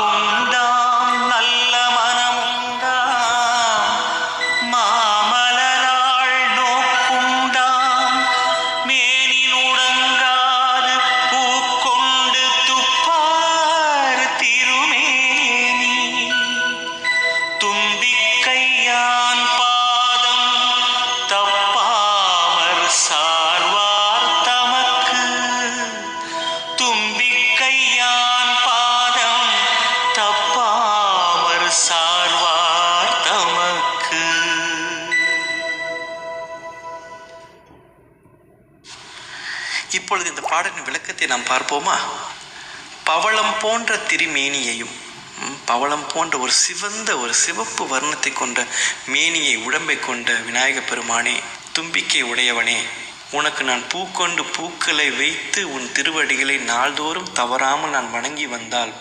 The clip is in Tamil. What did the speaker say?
வாக்குண்டாம் நல்ல மனமுண்டாம் மாமலராள் நோக்குண்டாம் மேனினுடங்காது பூக்கொண்டு துப்பார் திருமேனி தும்பிக்கையான் பாதம் தப்பாமற் சார்வார் தமக்கு தும்பிக்கையான் பாதம் தப்பாமற் சார்வார் தமக்கு. இப்பொழுது இந்த பாடலின் விளக்கத்தை நாம் பார்ப்போமா? பவளம் போன்ற திருமேனியையும் பவளம் போன்ற ஒரு சிவந்த ஒரு சிவப்பு வர்ணத்தை கொண்ட மேனியை உடம்பை கொண்ட விநாயக பெருமானே, தும்பிக்கை உடையவனே, உனக்கு நான் பூக்கொண்டு பூக்களை வைத்து உன் திருவடிகளை நாள்தோறும் தவறாமல் நான் வணங்கி வந்தால்